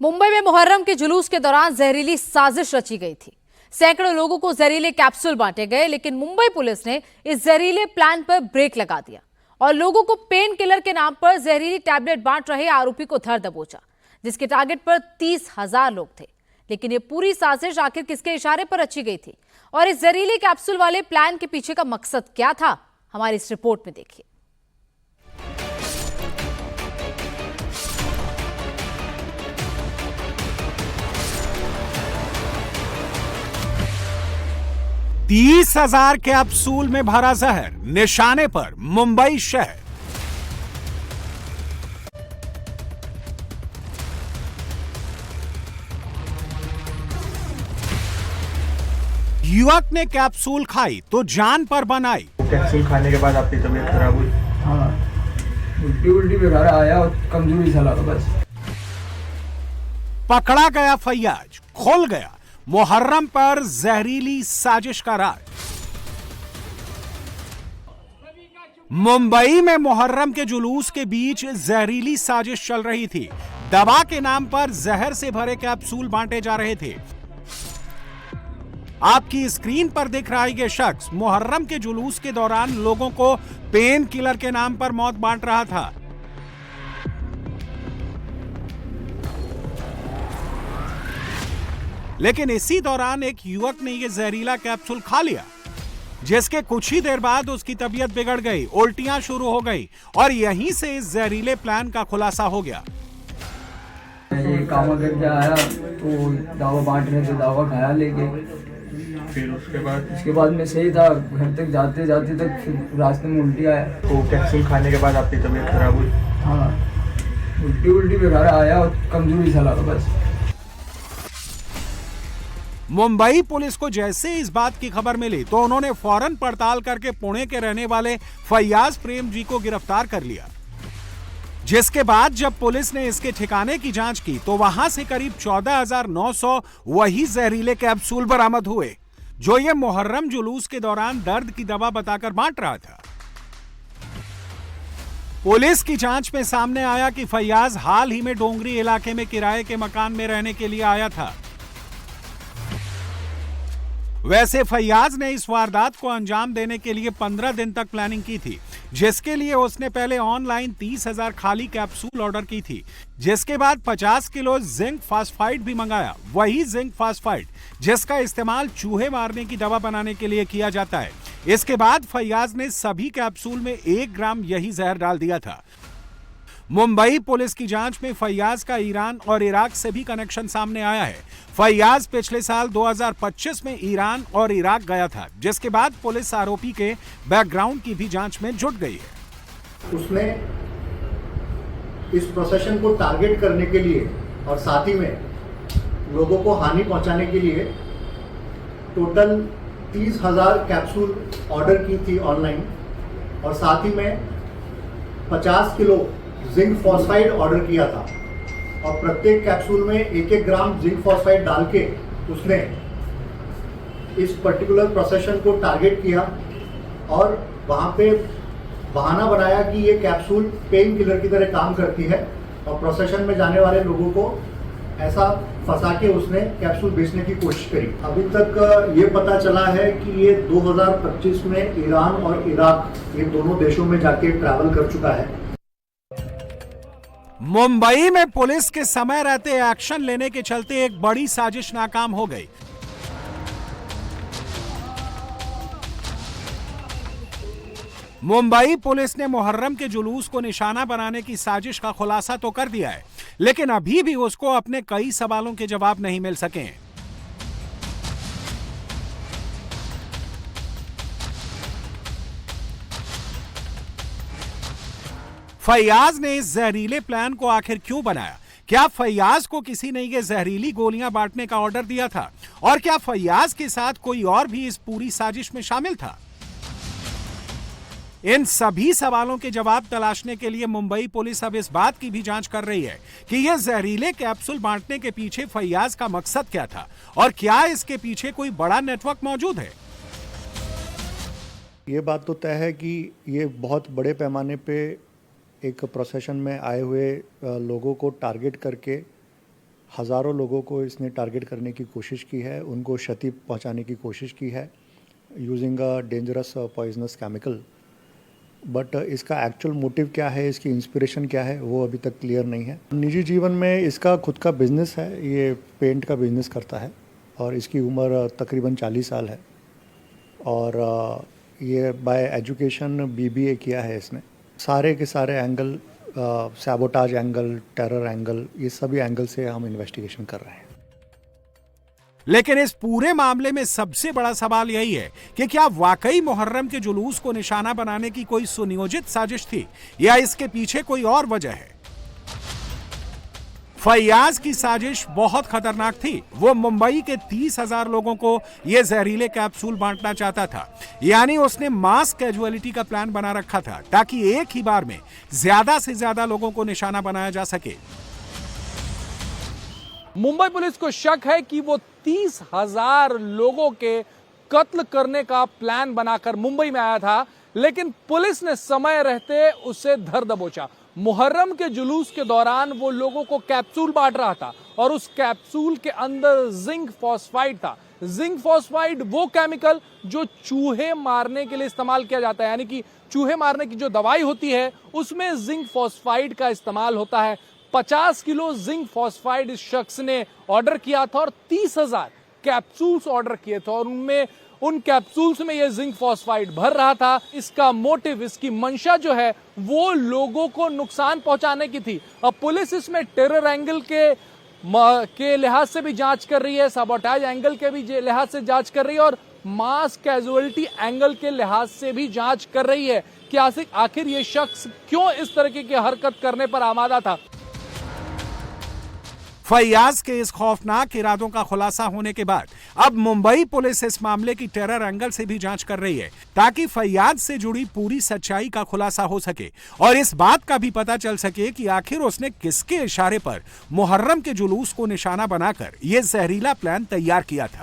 मुंबई में मुहर्रम के जुलूस के दौरान जहरीली साजिश रची गई थी। सैकड़ों लोगों को जहरीले कैप्सूल बांटे गए, लेकिन मुंबई पुलिस ने इस जहरीले प्लान पर ब्रेक लगा दिया और लोगों को पेन किलर के नाम पर जहरीली टैबलेट बांट रहे आरोपी को धर दबोचा, जिसके टारगेट पर 30,000 लोग थे। लेकिन ये पूरी साजिश आखिर किसके इशारे पर रची गई थी और इस जहरीले कैप्सूल वाले प्लान के पीछे का मकसद क्या था, हमारी इस रिपोर्ट में देखिए। तीस 30,000 कैप्सूल में भरा जहर, निशाने पर मुंबई शहर। युवक ने कैप्सूल खाई तो जान पर बनाई। कैप्सूल खाने के बाद आपकी तबीयत खराब हुई? हाँ, उल्टी वगैरह आया और कमजोरी सा लगा बस। पकड़ा गया फैयाज, खुल गया मुहर्रम पर जहरीली साजिश का राज। मुंबई में मुहर्रम के जुलूस के बीच जहरीली साजिश चल रही थी। दवा के नाम पर जहर से भरे कैप्सूल बांटे जा रहे थे। आपकी स्क्रीन पर दिख रहा है ये शख्स मुहर्रम के जुलूस के दौरान लोगों को पेन किलर के नाम पर मौत बांट रहा था। लेकिन इसी दौरान एक युवक ने यह जहरीला कैप्सूल खा लिया, जिसके कुछ ही देर बाद उसकी तबीयत बिगड़ गई, उल्टियां शुरू हो गई और यहीं से इस जहरीले प्लान का खुलासा हो गया। ये काम करके आया तो दवा बांट रहे थे, दवा खाया लेके। फिर उसके बाद मैं सही था, घर तक जाते जाते तक फिर रास्ते में उल्टी आया। तो कैप्सूल खाने के बाद आपकी तबीयत खराब हुई? हाँ, उल्टी वगैरह आया और कमजोरी सा लगा बस। मुंबई पुलिस को जैसे इस बात की खबर मिली तो उन्होंने फौरन पड़ताल करके पुणे के रहने वाले फैयाज प्रेम जी को गिरफ्तार कर लिया, जिसके बाद जब पुलिस ने इसके ठिकाने की जांच की तो वहां से करीब 14,900 वही जहरीले कैप्सूल बरामद हुए, जो ये मुहर्रम जुलूस के दौरान दर्द की दवा बताकर बांट रहा था। पुलिस की जांच में सामने आया कि फैयाज हाल ही में डोंगरी इलाके में किराए के मकान में रहने के लिए आया था। वैसे फैयाज ने इस वारदात को अंजाम देने के लिए 15 दिन तक प्लानिंग की थी, जिसके लिए उसने पहले ऑनलाइन 30,000 खाली कैप्सूल ऑर्डर की थी, जिसके बाद 50 किलो जिंक फास्फाइड भी मंगाया। वही जिंक फास्फाइड जिसका इस्तेमाल चूहे मारने की दवा बनाने के लिए किया जाता है। इसके बाद फैयाज ने सभी कैप्सूल में 1 ग्राम यही जहर डाल दिया था। मुंबई पुलिस की जांच में फैयाज का ईरान और इराक से भी कनेक्शन सामने आया है। फैयाज पिछले साल 2025 में ईरान और इराक गया था, जिसके बाद पुलिस आरोपी के बैकग्राउंड की भी जांच में जुट गई है। उसने इस प्रोसेशन को टारगेट करने के लिए और साथ ही में लोगों को हानि पहुंचाने के लिए टोटल 30,000 कैप्सूल ऑर्डर की थी ऑनलाइन और साथ ही में 50 किलो जिंक फॉस्फाइड ऑर्डर किया था और प्रत्येक कैप्सूल में 1-1 ग्राम जिंक फॉस्फाइड डाल के उसने इस पर्टिकुलर प्रोसेशन को टारगेट किया और वहाँ पे बहाना बनाया कि ये कैप्सूल पेन किलर की तरह काम करती है और प्रोसेशन में जाने वाले लोगों को ऐसा फंसा के उसने कैप्सूल बेचने की कोशिश करी। अभी तक ये पता चला है कि ये 2025 में ईरान और इराक ये दोनों देशों में जाके ट्रैवल कर चुका है। मुंबई में पुलिस के समय रहते एक्शन लेने के चलते एक बड़ी साजिश नाकाम हो गई। मुंबई पुलिस ने मुहर्रम के जुलूस को निशाना बनाने की साजिश का खुलासा तो कर दिया है, लेकिन अभी भी उसको अपने कई सवालों के जवाब नहीं मिल सके हैं। फैयाज ने इस जहरीले प्लान को आखिर क्यों बनाया? क्या फैयाज को किसी ने ये जहरीली गोलियां बांटने का ऑर्डर दिया था? और क्या फैयाज के साथ कोई और भी इस पूरी साजिश में शामिल था? इन सभी सवालों के जवाब तलाशने के लिए मुंबई पुलिस अब इस बात की भी जांच कर रही है कि यह जहरीले कैप्सूल बांटने के पीछे फैयाज का मकसद क्या था और क्या इसके पीछे कोई बड़ा नेटवर्क मौजूद है। ये बात तो तय है कि ये बहुत बड़े पैमाने पे एक प्रोसेशन में आए हुए लोगों को टारगेट करके हज़ारों लोगों को इसने टारगेट करने की कोशिश की है, उनको क्षति पहुंचाने की कोशिश की है using a dangerous poisonous chemical. But इसका एक्चुअल मोटिव क्या है, इसकी इंस्पिरेशन क्या है, वो अभी तक क्लियर नहीं है। निजी जीवन में इसका खुद का बिजनेस है, ये पेंट का बिजनेस करता है और इसकी उम्र तकरीबन 40 साल है और ये बाय एजुकेशन BBA किया है इसने। सारे के सारे angle, sabotage angle, terror angle, ये सभी एंगल से हम इन्वेस्टिगेशन कर रहे हैं। लेकिन इस पूरे मामले में सबसे बड़ा सवाल यही है कि क्या वाकई मुहर्रम के जुलूस को निशाना बनाने की कोई सुनियोजित साजिश थी या इसके पीछे कोई और वजह है। फैयाज की साजिश बहुत खतरनाक थी। वो मुंबई के 30,000 लोगों को ये जहरीले कैप्सूल बांटना चाहता था, यानी उसने मास कैजुअलिटी का प्लान बना रखा था ताकि एक ही बार में ज्यादा से ज्यादा लोगों को निशाना बनाया जा सके। मुंबई पुलिस को शक है कि वो 30,000 लोगों के कत्ल करने का प्लान बनाकर मुंबई में आया था, लेकिन पुलिस ने समय रहते उसे धर दबोचा। मुहर्रम के जुलूस के दौरान वो लोगों को कैप्सूल बांट रहा था और उस कैप्सूल के अंदर जिंक फॉस्फाइड था। जिंक फॉस्फाइड वो केमिकल जो चूहे मारने के लिए इस्तेमाल किया जाता है, यानी कि चूहे मारने की जो दवाई होती है उसमें जिंक फॉस्फाइड का इस्तेमाल होता है। 50 किलो जिंक फॉस्फाइड इस शख्स ने ऑर्डर किया था और 30,000 कैप्सूल्स ऑर्डर किए थे और उनमें उन कैप्सूल्स में ये जिंक फॉस्फाइड भर रहा था। इसका मोटिव, इसकी मंशा जो है वो लोगों को नुकसान पहुंचाने की थी। अब पुलिस इसमें टेरर एंगल के लिहाज से भी जांच कर रही है, सबोटाज एंगल के भी लिहाज से जांच कर रही है और मास कैजुअलिटी एंगल के लिहाज से भी जांच कर रही है कि आखिर ये शख्स क्यों इस तरह की हरकत करने पर आमादा था। फैयाज के इस खौफनाक इरादों का खुलासा होने के बाद अब मुंबई पुलिस इस मामले की टेरर एंगल से भी जांच कर रही है ताकि फैयाज से जुड़ी पूरी सच्चाई का खुलासा हो सके और इस बात का भी पता चल सके कि आखिर उसने किसके इशारे पर मुहर्रम के जुलूस को निशाना बनाकर यह जहरीला प्लान तैयार किया था।